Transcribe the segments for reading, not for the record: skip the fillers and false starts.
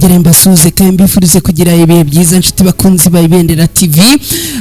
nongere mbasuze kandi mbifurize kugira ibihe byiza nshuti bakunzi ba Ibendera TV.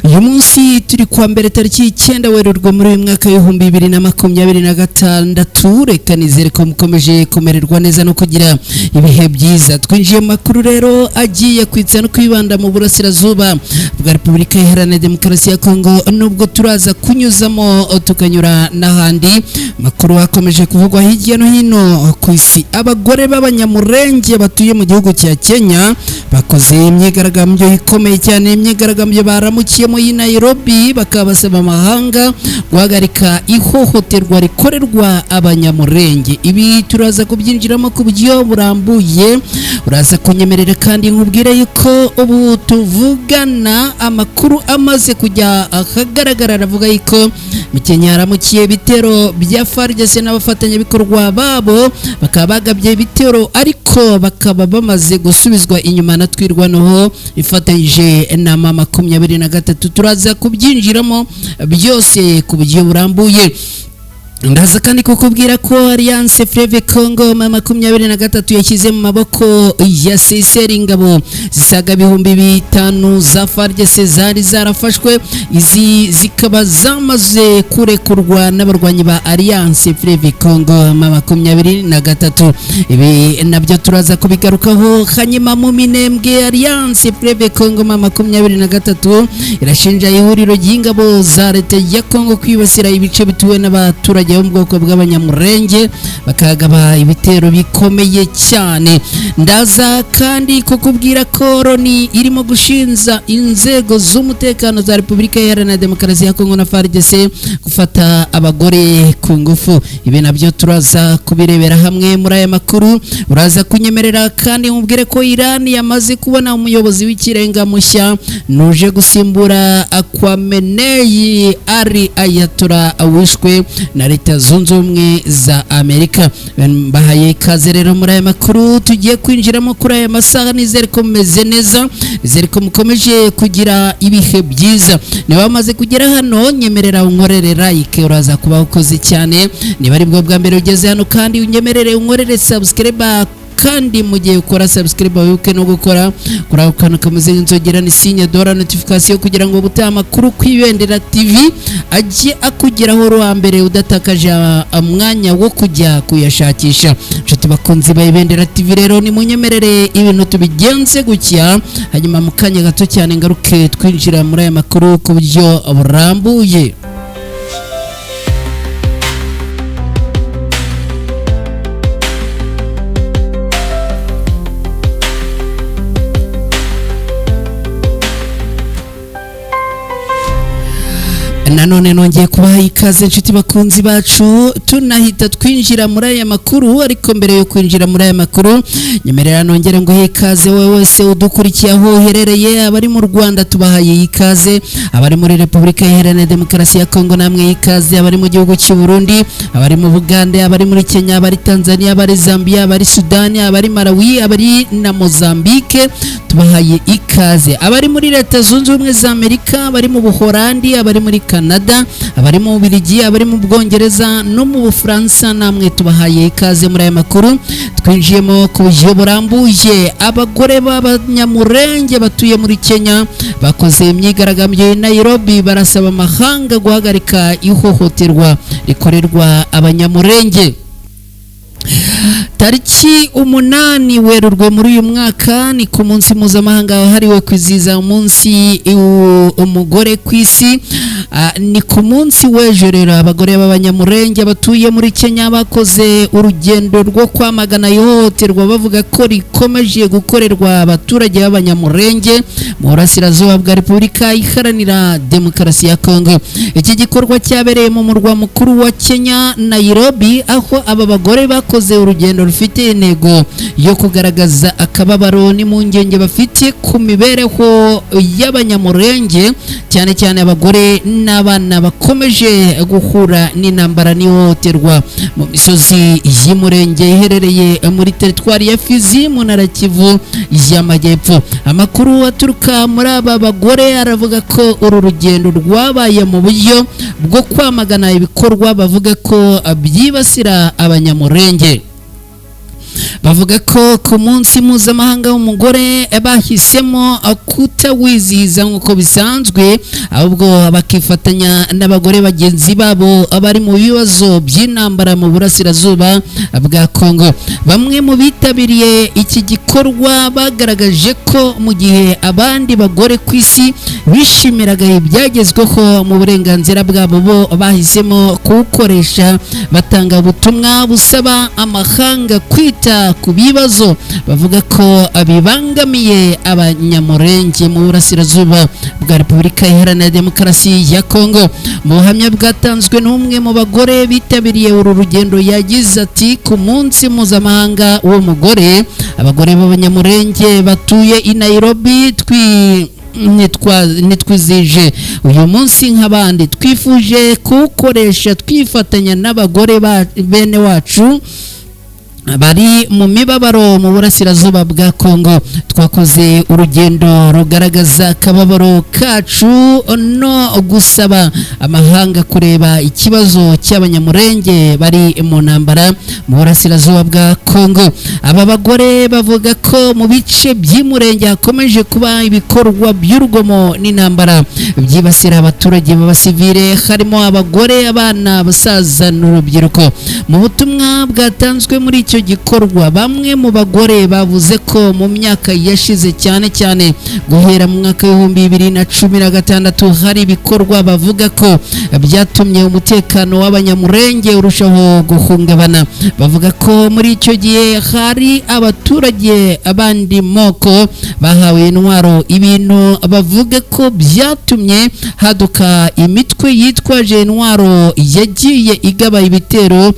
Uyu munsi turi kwa mbere tariki 9 Werurwe muri uyu mwaka w'ibihumbi 2026. Reka nizere ko mukomeje kumererwa neza no kugira ibihe byiza. Twinjiye makuru rero agiye kwitsa no kwibanda mu burasirazuba bwa Repubulika Iharanira Demokarasi ya Kongo, nubwo turaza kunyuzamo tukanyura n'ahandi. Makuru akomeje kuvugwa hirya no hino ku isi. Abagore b'abanyamurenge batuye mu gihugu cya Kenya bakoze imyigaragambyo ikomeye cyane, imyigaragambyo baramukiye mu Nairobi, bakabasaba amahanga guhagarika ihohoterwa rikorerwa abanyamurenge. Ibi turaza kubyinjiramo ku buryo burambuye, uraza kunyemerera kandi nkubwire yuko ubu tuvugana amakuru amaze kujya akagaragara, aravuga yuko mu Kenya haramukiye ibitero bya FARDC n'abafatanyabikorwa babo, bakaba bagabye ibitero ariko bakaba bamaze gusubizwa inyuma na twirwanaho ifatanyije na mama 23. Turaza kubyinjiramo byose ku buryo burambuye. Ndaza kandi kukubwira ko Alliance Fleuve Congo mama 23 yashyize mu maboko ya CICR ingabo zisaga 5,000 za FARDC zari zarafashwe. Izi zikaba zamaze kurekurwa n'abarwanyi ba Alliance Fleuve Congo mama 23. Ibi nabyo turaza kubigarukaho. Hanyuma mu minembwe Alliance Fleuve Congo mama 23 irashinja ihuriro ry'ingabo za leta ya Congo kwibasira ibice bituwe n'abaturage mu bwoko bw'abanyamurenge, bakagaba ibitero bikomeye cyane. Ndaza kandi kukubwira ko Loni irimo gushinza inzego z'umutekano za Repubulika Iharanira Demokarasi ya Kongo na FARDC gufata abagore ku ngufu. Ibi nabyo turaza kubirebera hamwe muri aya makuru. Uraza kunyemerera kandi nkubwire ko Iran yamaze kubona umuyobozi w'ikirenga mushya nuje gusimbura Khamenei, Ali Ayatollah wishwe na Leta Zunze Ubumwe za Amerika. Bahaye ikaze rero muri aya makuru tugiye kwinjiramo kuri aya masaha. Nizere ko mumeze neza, nizere ko mukomeje kugira ibihe byiza. Niba wamaze kugera hano nyemerera unkorere like, uraza kuba ukoze cyane. Niba ari bwo bwa mbere ugeze hano kandi unyemerere unkorere subscribe, kandi mu gihe ukora subscribe wibuke no gukora kuri ako kantu kameze nk'inzogera ni signe dora notification kugira ngo ubutaha amakuru ku Ibendera TV ajye akugeraho ruwa mbere udatakaje umwanya wo kujya kuyashakisha. Nshuti bakunzi ba Ibendera TV rero ni munyemerere ibintu tubigenze gutya, hanyuma mu kanya gato cyane ngaruke twinjira muri aya makuru ku buryo burambuye. Nanone nongeye kubaha ikaze nshuti bakunzi bacu, tunahita twinjira muri aya makuru. Ariko mbere yo kwinjira muri aya makuru nyemerera nongere ngo ikaze wowe wese udukurikiye aho uherereye. Abari mu Rwanda tubahaye ikaze, abari muri Repubulika Iharanira Demokarasi ya Kongo namwe ikaze, abari mu gihugu cy'u Burundi, abari mu Bugande, abari muri Kenya, abari Tanzania, abari Zambia, abari Sudani, abari Malawi, abari na Mozambique tubahaye ikaze, abari muri Leta Zunze Ubumwe za Amerika, abari mu Buholandi, abari muri Canada, abari mu Bubiligi, abari mu Bwongereza no mu Bufaransa namwe tubahaye ikaze muri aya makuru. Twinjiyemo ku buryo burambuye. Abagore b'abanyamurenge batuye muri Kenya bakoze imyigaragambyo i Nairobi, barasaba amahanga guhagarika ihohoterwa rikorerwa abanyamurenge. Tariki 8 Werurwe muri uyu mwaka ni ku munsi mpuzamahanga wahariwe kwizihiza umunsi umugore ku isi. Ni ku munsi w'ejo rero abagore b'abanyamurenge batuye muri Kenya bakoze urugendo rwo kwamagana ihohoterwa, bavuga ko rikomeje gukorerwa abaturage b'abanyamurenge mu burasirazuba bwa Repubulika Iharanira Demokarasi ya Kongo. Iki gikorwa cyabereye mu murwa mukuru wa Kenya Nairobi, aho aba bagore bakoze urugendo rufite intego yo kugaragaza akababaro n'impungenge bafite ku mibereho y'abanyamurenge, cyane cyane abagore n'abana bakomeje guhura n'intambara n'ihohoterwa mu misozi y'umurenge iherereye muri teritwari ya Fizi mu ntara Kivu y'Amajyepfo. Amakuru aturuka muri aba bagore aravuga ko uru rugendo rwabaye mu buryo bwo kwamagana ibikorwa bavuga ko byibasira abanyamurenge. bavuga ko ku munsi mpuzamahanga w'umugore bahisemo kutawizihiza nk'uko bisanzwe ahubwo bakifatanya n'abagore bagenzi babo bari mu bibazo by'intambara mu burasirazuba bwa Kongo. Bamwe mu bitabiriye iki gikorwa bagaragaje ko mu gihe abandi bagore ku isi bishimiraga ibyagezweho mu burenganzira bwabo, bo bahisemo kuwukoresha batanga ubutumwa busaba amahanga kwita ku bibazo bavuga ko bibangamiye abanyamurenge mu burasirazuba bwa Repubulika Iharanira Demokarasi ya Kongo. Mu buhamya bwatanzwe n'umwe mu bagore bitabiriye uru rugendo yagize ati, ku munsi mpuzamahanga w'umugore abagore b'abanyamurenge batuye i Nairobi nitwizije uyu munsi nk'abandi, twifuje kuwukoresha twifatanya n'abagore bene wacu bari mu mibabaro mu burasirazuba bwa Kongo. Twakoze urugendo rugaragaza akababaro kacu no gusaba amahanga kureba ikibazo cy'abanyamurenge bari mu ntambara mu burasirazuba bwa Kongo. Aba bagore bavuga ko mu bice by'umurenge hakomeje kuba ibikorwa by'urugomo n'intambara byibasira abaturage b'abasivile, harimo abagore, abana, abasaza n'urubyiruko. Mu butumwa bwatanzwe muri icyo gikorwa, bamwe mu bagore bavuze ko mu myaka yashize cyane cyane guhera mu mwaka w'2016 hari ibikorwa bavuga ko byatumye umutekano w'abanyamurenge urushaho guhungabana. Bavuga ko muri icyo gihe hari abaturage abandi moko bahawe intwaro, ibintu bavuga ko byatumye haduka imitwe yitwaje intwaro yagiye igaba ibitero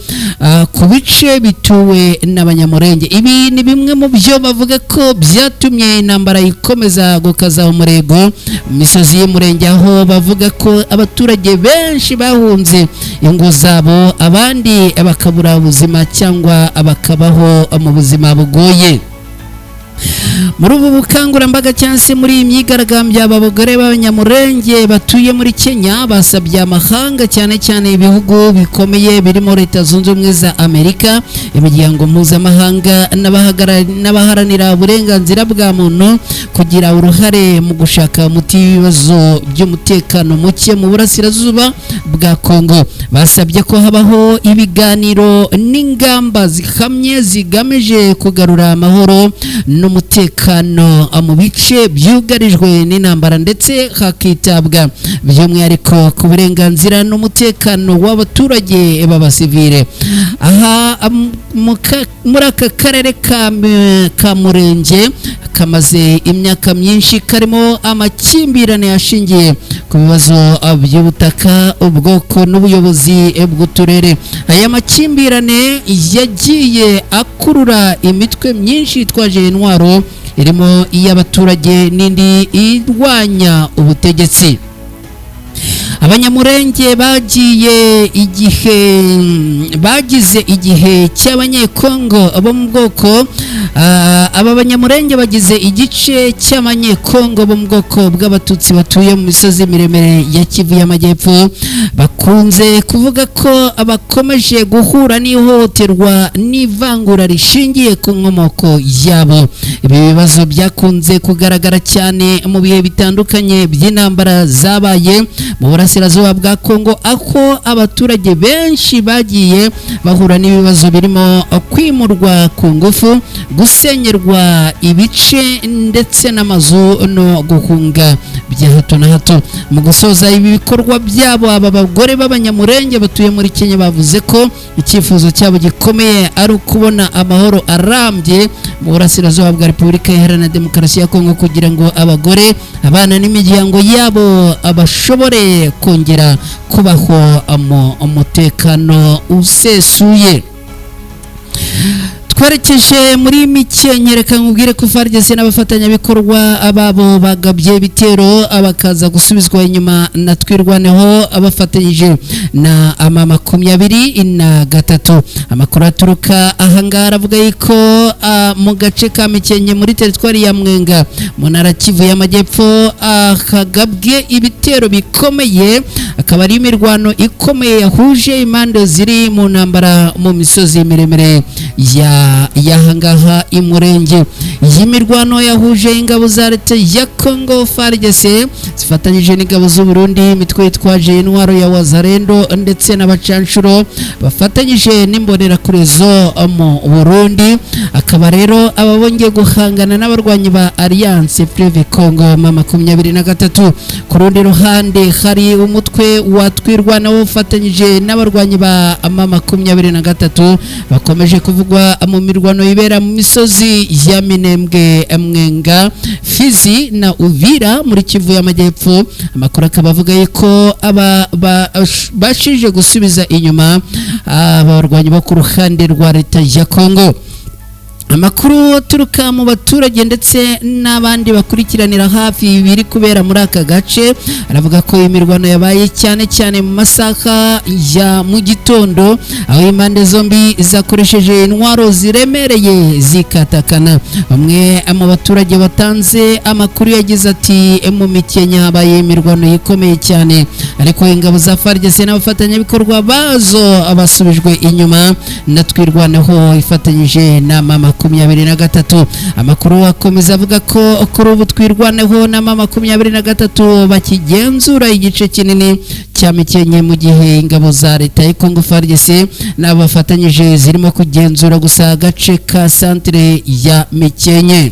ku bice bituwe n'abanyamurenge. Ibi ni bimwe mu byo bavuga ko byatumye intambara ikomeza gukaza umurego mu misozi y'umurenge, aho bavuga ko abaturage benshi bahunze ingo zabo, abandi bakabura ubuzima cyangwa bakabaho mu buzima bugoye. Muri ubu bukangurambaga cyangwa se muri iyi myigaragambyo, abagore b'abanyamurenge batuye muri Kenya basabye amahanga cyane cyane ibihugu bikomeye birimo Leta Zunze Ubumwe za Amerika, imiryango mpuzamahanga n'abaharanira uburenganzira bwa muntu kugira uruhare mu gushaka umuti w'ibibazo by'umutekano muke mu burasirazuba bwa Kongo. Basabye ko habaho ibiganiro n'ingamba zihamye zigamije kugarura amahoro n'umutekano mu bice byugarijwe n'intambara, ndetse hakitabwa by'umwihariko ku burenganzira n'umutekano w'abaturage b'abasivile. Aha muri aka karere ka Murenge kamaze imyaka myinshi karimo amakimbirane ashingiye ku bibazo by'ubutaka, ubwoko n'ubuyobozi bw'uturere. Aya makimbirane yagiye akurura imitwe myinshi yitwaje intwaro, irimo iy'abaturage n'indi irwanya ubutegetsi. Abanyamurenge bagize igihe cy'abanyekongo bo mu bwoko aba banyamurenge bagize igice cy'abanyekongo bo mu bwoko bw'abatutsi batuye mu misozi miremire ya Kivu y'Amajyepfo, bakunze kuvuga ko bakomeje guhura n'ihohoterwa n'ivangura rishingiye ku nkomoko yabo. Ibi bibazo byakunze kugaragara cyane mu bihe bitandukanye by'intambara zabaye mu burasirazuba bwa Kongo, aho abaturage benshi bagiye bahura n'ibibazo birimo kwimurwa ku ngufu, gusenyerwa ibice ndetse n'amazu no guhunga bya hato na hato. Mu gusoza ibi bikorwa byabo, aba bagore b'abanyamurenge batuye muri Kenya bavuze ko icyifuzo cyabo gikomeye ari ukubona amahoro arambye mu burasirazuba bwa Repubulika Iharanira Demokarasi ya Kongo, kugira ngo abagore, abana n'imiryango yabo bashobore kongera kubaho umutekano usesuye. Twerekeje muri Mikenke, reka nkubwire ko FARDC n'abafatanyabikorwa ababo bagabye ibitero abakaza gusubizwa inyuma na Twirwaneho abafatanyije na M23. Amakuru aturuka ahangara avuga yuko mu gace ka Mikenke muri teritwari ya Mwenga mu ntara Kivu y'Amajyepfo hagabwe ibitero bikomeye akaba ari imirwano ikomeye yahuje impande ziri mu ntambara mu misozi miremire y'ahangaha imurenge. Iyi mirwano yahuje ingabo za leta ya Congo FARDC zifatanyije n'ingabo z'u Burundi, imitwe yitwaje intwaro ya Wazalendo ndetse n'abacanshuro bafatanyije n'imbonerakure zo mu Burundi. Akaba rero ababongeye guhangana n'abarwanyi ba Alliance Fleuve Congo M23. Ku rundi ruhande hari umutwe watwirwanaho ufatanyije n'abarwanyi ba M23 bakomeje kuvugwa mu mirwano ibera mu misozi ya Minembwe, Mwenga, Fizi na Uvira muri Kivu y'Amajyepfo. Amakuru akaba avuga yuko bashije gusubiza inyuma abarwanyi bo ku ruhande rwa leta ya Congo. Amakuru aturuka mu baturage ndetse n'abandi bakurikiranira hafi biri kubera muri aka gace aravuga ko imirwano yabaye cyane cyane mu masaha ya mu gitondo, aho impande zombi zakoresheje intwaro ziremereye zikatakana. Bamwe mu baturage batanze amakuru yagize ati mu Mikenya habaye imirwano ikomeye cyane, ariko ingabo za FARDC n'abafatanyabikorwa bazo abasubijwe inyuma natwirwanaho ifatanyije na M23. Amakuru akomeza avuga ko kuri ubu twirwaneho na M23 bakigenzura igice kinini cya Mikenye, mu gihe ingabo za leta ya Congo FARDC n'abafatanyije zirimo kugenzura gusa agace ka centre ya Mikenye.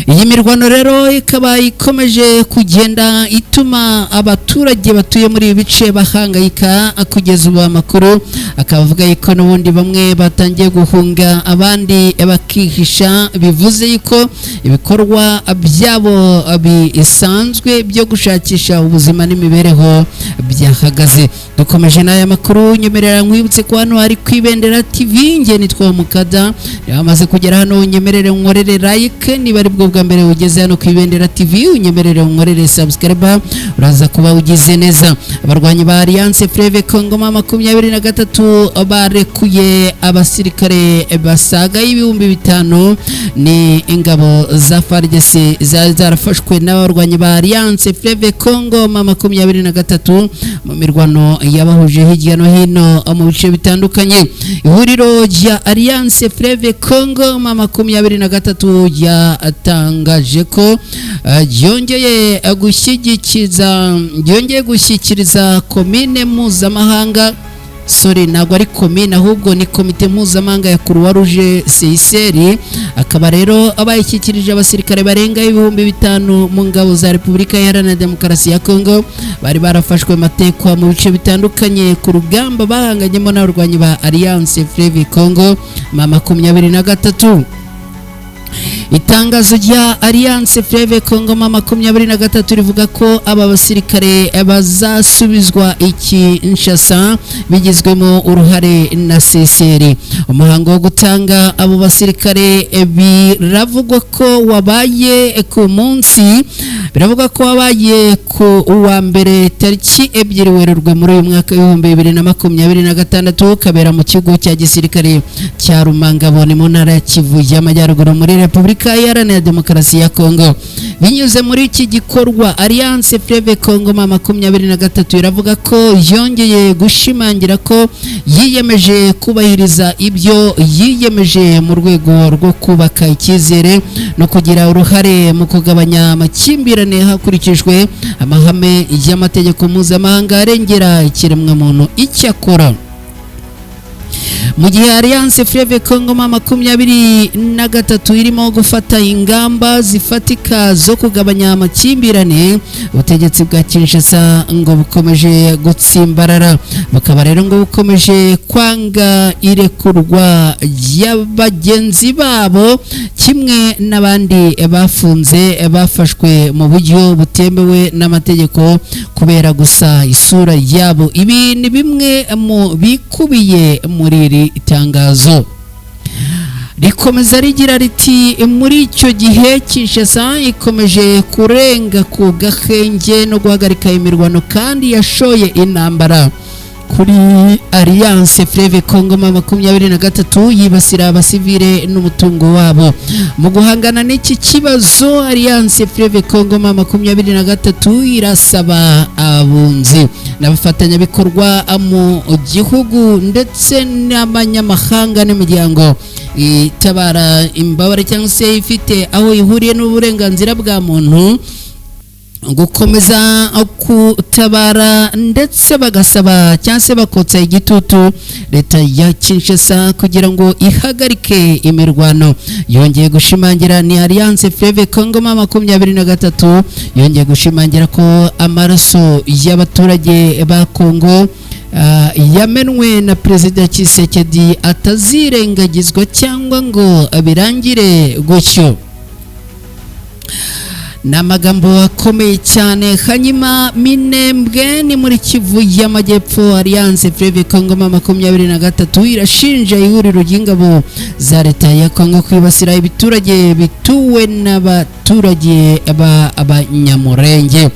Iyi mirwano rero ikaba ikomeje kugenda ituma abaturage batuye muri ibi bice bahangayika. Kugeza ubu amakuru akavuga yuko n'ubundi bamwe batangiye guhunga abandi bakihisha, bivuze yuko ibikorwa byabo bisanzwe byo gushakisha ubuzima n'imibereho byahagaze. Dukomeje n'aya makuru, nyemerera nkwibutse ko hano hari Kwibendera TV, nge nitwa Mukada. Yamaze kugera hano, nyemerere nkorere like niba ari bwo bwa mbere ugeze hano Kwibendera TV, unyemerere nkorere subscribe, uraza kuba ugize neza. Abarwanyi ba Alliance Fleuve Congo M23 barekuye abasirikare basaga ibihumbi 5 ni ingabo za FARDC zarafashwe n'abarwanyi ba Alliance Fleuve Congo M23 mu mirwano yabahuje hirya no hino mu bice bitandukanye. Ihuriro rya Alliance Fleuve Congo M23 yatangaje ko ryongeye gushyikiriza komine mpuzamahanga, ntabwo ari komine ahubwo ni komite mpuzamahanga ya Croix Rouge CICR. Akaba rero abayishyikirije abasirikare barenga ibihumbi 5 mu ngabo za Repubulika Iharanira Demokarasi ya Congo bari barafashwe matekwa mu bice bitandukanye ku rugamba bahanganyemo n'abarwanyi ba Alliance Fleuve Congo M23. Itangazo rya Alliance Fleuve Congo M23 rivuga ko aba basirikare bazasubizwa Kinshasa bigizwemo uruhare na CICR. Umuhango wo gutanga abo basirikare biravugwa ko wabaye ku munsi ku wa mbere tariki 2 Werurwe muri uyu mwaka w'ibihumbi 2026, kabera mu kigo cya gisirikare cya Rumangabo mu ntara ya Kivu y'Amajyaruguru muri Repubulika Iharanira Demokarasi ya Congo. Binyuze muri iki gikorwa, Alliance Fleuve Congo M23 iravuga ko yongeye gushimangira ko yiyemeje kubahiriza ibyo yiyemeje mu rwego rwo kubaka icyizere no kugira uruhare mu kugabanya amakimbirane hakurikijwe amahame y'amategeko mpuzamahanga arengera ikiremwamuntu. Icyakora mu gihe Alliance Fleuve Congo M23 irimo gufata ingamba zifatika zo kugabanya amakimbirane, ubutegetsi bwa Kinshasa ngo bukomeje gutsimbarara, bakaba rero ngo bukomeje kwanga irekurwa y'abagenzi babo kimwe n'abandi bafunze bafashwe mu buryo butemewe n'amategeko kubera gusa isura yabo. Ibi ni bimwe mu bikubiye muri iri itangazo. Rikomeza rigira riti muri icyo gihe Kinshasa ikomeje kurenga ku gahenge no guhagarika imirwano kandi yashoye intambara kuri Alliance Fleuve Congo 23 yibasira abasivile n'umutungo wabo. Mu guhangana n'iki kibazo Alliance Fleuve Congo 23 irasaba abunzi n'abafatanyabikorwa mu gihugu ndetse n'abanyamahanga n'imiryango itabara imbabare cyangwa se ifite aho ihuriye n'uburenganzira bwa muntu gukomeza kutabara ndetse bagasaba cyangwa se bakotsa igitutu leta ya Kinshasa kugira ngo ihagarike imirwano. Yongeye gushimangira ni Alliance Fleuve Congo 23 yongeye gushimangira ko amaraso y'abaturage ba Congo yamenwe na Perezida Tshisekedi atazirengagizwa cyangwa ngo birangire gutyo. Namagambo akomeye cyane. Hanyuma Minembwe ni muri Kivu y'Amajyepfo. Alliance Fleuve Congo 23 irashinja ihuriro ry'ingabo za leta ya Congo kwibasira ibiturage bituwe n'abaturage b'Abanyamurenge.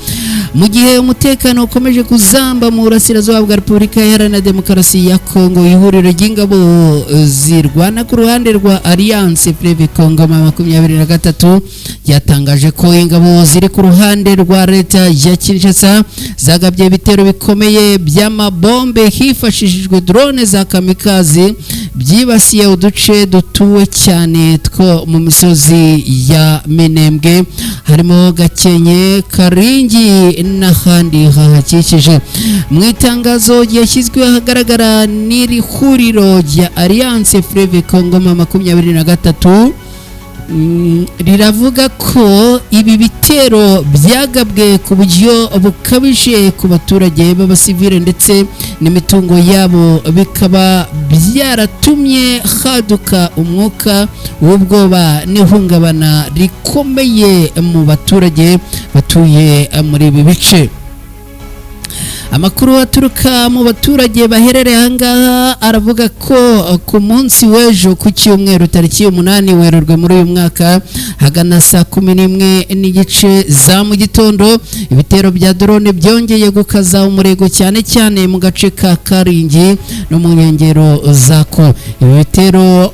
Mu gihe umutekano ukomeje kuzamba mu burasirazuba bwa Repubulika Iharanira Demokarasi ya Congo, ihuriro ry'ingabo zirwana ku ruhande rwa Alliance Fleuve Congo 23 yatangaje ko ingabo ziri ku ruhande rwa leta ya Kinshasa zagabye ibitero bikomeye by'amabombe hifashishijwe drone za kamikazi byibasiye uduce dutuwe cyane two mu misozi ya Minembwe harimo Gakenke, Karingi n'ahandi hahakikije. Mu itangazo ryashyizwe ahagaragara n'iri huriro rya Alliance Fleuve Congo 23 riravuga ko ibi bitero byagabwe ku buryo bukabije ku baturage b'abasivile ndetse n'imitungo yabo, bikaba byaratumye haduka umwuka w'ubwoba n'ihungabana rikomeye mu baturage batuye muri ibi bice. Amakuru aturuka mu baturage baherereye ahangaha aravuga ko ku munsi w'ejo ku cyumweru tariki 8 Werurwe muri uyu mwaka hagana saa 11 n'igice za mu gitondo ibitero bya drone byongeye gukaza umurego cyane cyane mu gace ka Karingi no mu nkengero zako. Ibi bitero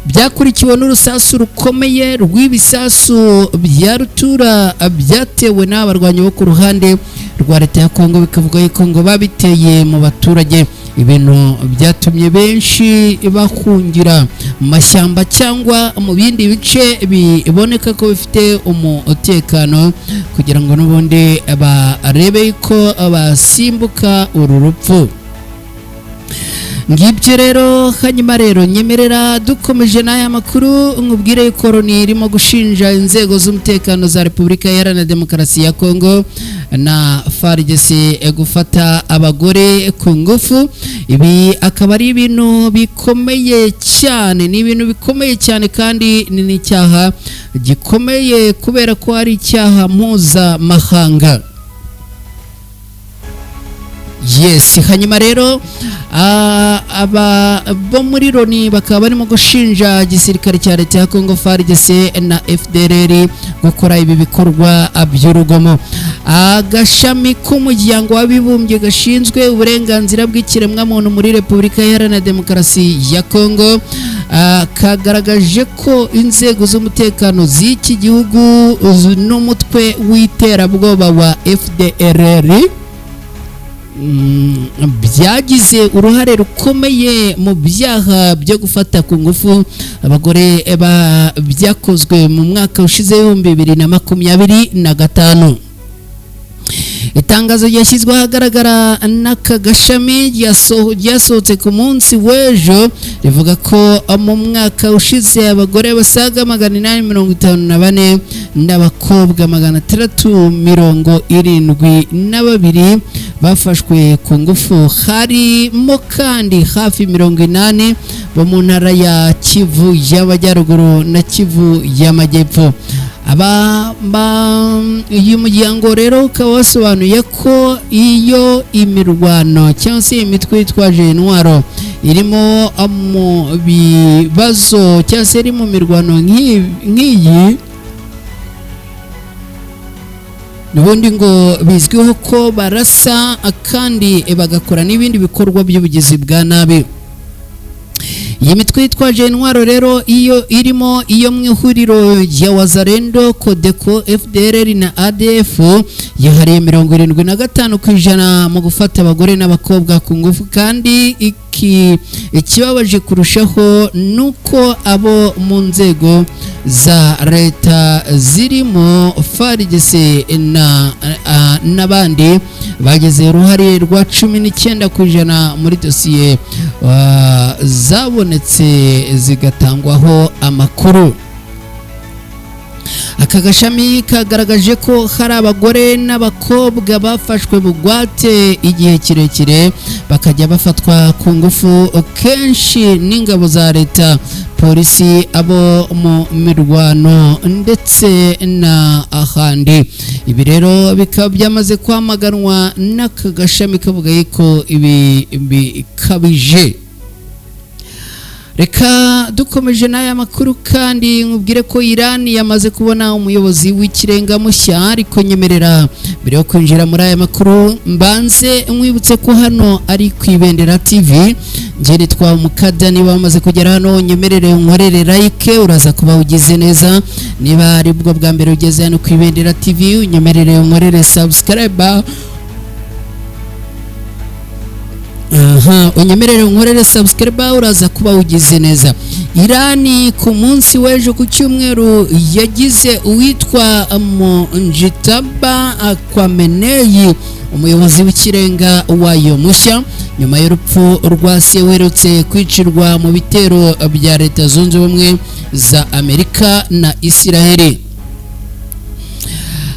byakurikiwe n'urusasu rukomeye rw'ibisasu bya rutura byatewe n'abarwanyi bo ku ruhande rwa leta ya Kongo, bikavuga ko ngo babiteye mu baturage. Ibintu byatumye benshi bahungira mu mashyamba cyangwa mu bindi bice biboneka ko bifite umutekano kugira ngo n'ubundi barebe ko basimbuka uru rupfu. Ngibyo rero. Hanyuma rero nyemerera dukomeje n'aya makuru nkubwire ko Loni irimo gushinja inzego z'umutekano za Repubulika Iharanira Demokarasi ya Kongo na FARDC gufata abagore ku ngufu. Ibi akaba ari ibintu bikomeye cyane, ni ibintu bikomeye cyane kandi ni n'icyaha gikomeye kubera ko ari icyaha mpuzamahanga. Yes, hanyuma rero aba bo muri Loni bakaba barimo gushinja igisirikare cya leta ya Congo FARDC na FDLR gukora ibi bikorwa by'urugomo. Agashami k'umuryango w'abibumbye gashinzwe uburenganzira bw'ikiremwamuntu muri Repubulika Iharanira Demokarasi ya Congo kagaragaje ko inzego z'umutekano z'iki gihugu n'umutwe w'iterabwoba wa FDLR byagize uruhare rukomeye mu byaha byo gufata ku ngufu abagore byakozwe mu mwaka ushize 2025. Itangazo ryashyizwe ahagaragara n'aka gashami ryasohotse ku munsi w'ejo rivuga ko mu mwaka ushize abagore basaga 854 n'abakobwa 672 bafashwe ku ngufu, harimo kandi hafi 80 bo mu ntara ya Kivu y'Amajyaruguru na Kivu y'Amajyepfo. Uyu muryango rero ukaba wasobanuye ko iyo imirwano cyangwa se imitwe yitwaje intwaro irimo mu bibazo cyangwa se iri mu mirwano nk'iyi n'ubundi ngo bizwiho ko barasa kandi bagakora n'ibindi bikorwa by'ubugizi bwa nabi. Iyi mitwe yitwaje intwaro rero iyo irimo iyo mu ihuriro ya Wazalendo, Codeco, FDLR na ADF yahariye 75% mu gufata abagore n'abakobwa ku ngufu, kandi ikibabaje kurushaho nuko abo mu nzego za leta zirimo FARDC n'abandi bageze uruhare rwa 19% muri dosiye zabonetse zigatangwaho amakuru. Aka gashami kagaragaje ko hari abagore n'abakobwa bafashwe bugwate igihe kirekire bakajya bafatwa ku ngufu kenshi n'ingabo za leta, polisi, abo mu mirwano ndetse na ahandi. Ibi rero bikaba byamaze kwamaganwa n'aka gashami kavuga ko ibi bikabije. Reka dukomeje n'aya makuru kandi nkubwire ko Iran yamaze kubona umuyobozi w'ikirenga mushya, ariko nyemerera mbere yo kwinjira muri aya makuru mbanze nkwibutse ko hano ari kwibendera TV. Nje nitwa Mukada, niba wamaze kugera hano nyemerere unkorere like, uraza kuba ugize neza. Niba ari bwo bwa mbere ugeze hano kwibendera TV unyemerere unkorere subscribe, unyemerere unkorere subscribe, uraza kuba ugize neza. Irani ku munsi w'ejo ku cyumweru yagize uwitwa Mojtaba Khamenei umuyobozi w'ikirenga wayo mushya, nyuma y'urupfu rwa se uherutse kwicirwa mu bitero bya Leta Zunze Ubumwe za Amerika na Israeli.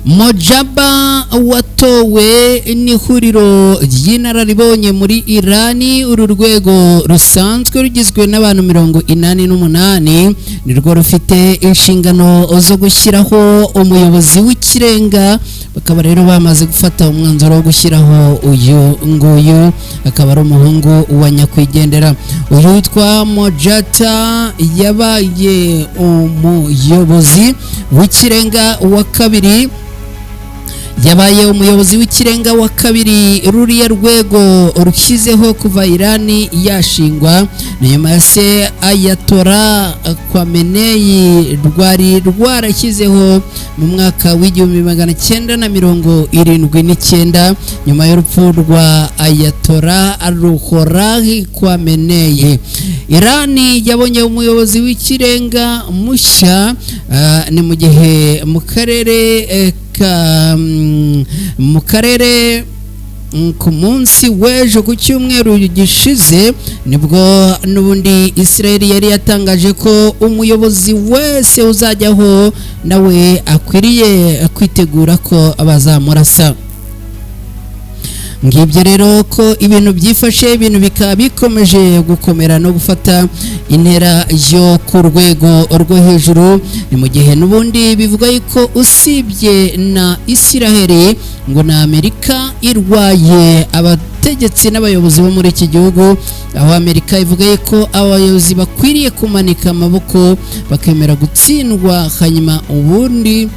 Mojtaba watowe n'ihuriro ry'inararibonye muri Irani. Uru rwego rusanzwe rugizwe n'abantu 88 nirwo rufite inshingano zo gushyiraho umuyobozi w'ikirenga. Bakaba rero bamaze gufata umwanzuro wo gushyiraho uyu nguyu, akaba ari umuhungu wa nyakwigendera. Uyu witwa Mojtaba yabaye umuyobozi w'ikirenga wa kabiri, ruriya rwego rushyizeho kuva Irani yashingwa. Nyuma ya se Ayatollah Khamenei rwari rwarashyizeho mu mwaka w'1979 nyuma y'urupfu rwa Ayatollah Ruhollah Khamenei. Irani yabonye umuyobozi w'ikirenga mushya ni mu gihe mu karere ku munsi w'ejo ku cyumweru gishize nibwo n'ubundi Israel yari yatangaje ko umuyobozi wese uzajyaho nawe akwiriye kwitegura ko abazamurasa. Ngibyo rero ko ibintu byifashe, ibintu bikaba bikomeje gukomera no gufata intera yo ku rwego rwo hejuru. Ni mu gihe n'ubundi bivuga ko usibye na Israel ngo na Amerika irwaye abategetsi n'abayobozi bo muri iki gihugu, aho Amerika ivuga ko abayobozi bakwiriye kumanika amaboko bakemera gutsindwa, hanyuma ubundi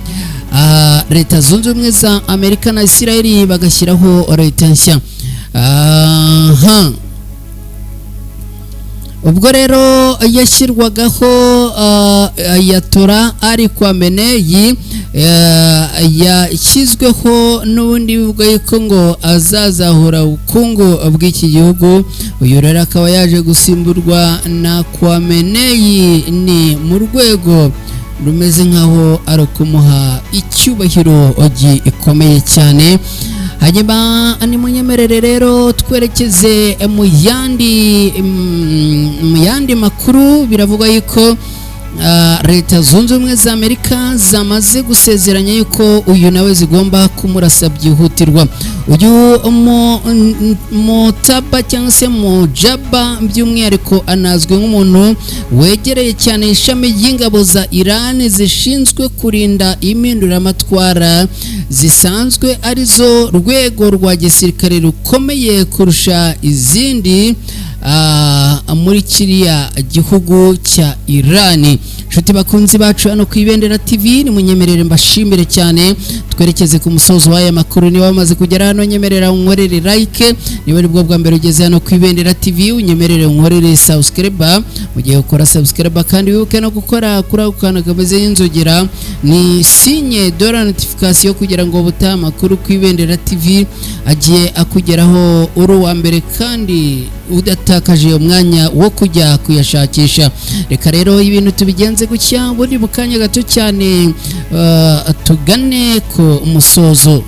Leta Zunze Ubumwe za Amerika na Israel bagashyiraho leta nshya. Ubwo rero yashyirwagaho Ayatollah Khamenei yashyizweho n'ubundi bivuga ko ngo azazahura ubukungu bw'iki gihugu. Uyu rero akaba yaje gusimburwa na Khamenei ni mu rwego rumeze nkaho ari ukumuha icyubahiro gikomeye cyane. Hanyuma nimunyemerere rero twerekeze mu yandi makuru. Biravuga yuko Leta Zunze Ubumwe za Amerika zamaze gusezeranya yuko uyu nawe zigomba kumurasa byihutirwa. Uyu Mojtaba cyangwa se Mojtaba by'umwihariko anazwe nk'umuntu wegereye cyane ishami ry'ingabo za Iran zishinzwe kurinda impinduramatwara, zisanzwe arizo rwego rwa gisirikare rukomeye kurusha izindi muri kiriya gihugu cya Irani. Nshuti bakunzi bacu hano ku Ibendera TV, ni munyemerere mbashimire cyane, twerekeze ku musozo w'aya makuru. Niba wamaze kugera hano, nyemerera unkorere like, niba ari bwo bwa mbere ugeze hano ku Ibendera TV, unyemerere unkorere subscribe. Mu gihe ukora subscribe kandi wibuke no gukora kuri ako kantu kameze nk'inzogera, ni signe de la notification, kugira ngo ubutaha amakuru ku Ibendera TV agiye akugeraho uri uwa mbere kandi udatakaje umwanya wo kujya kuyashakisha. Reka rero ibintu tubigenze gutya, buri mu kanya gato cyane tugane ku musozo.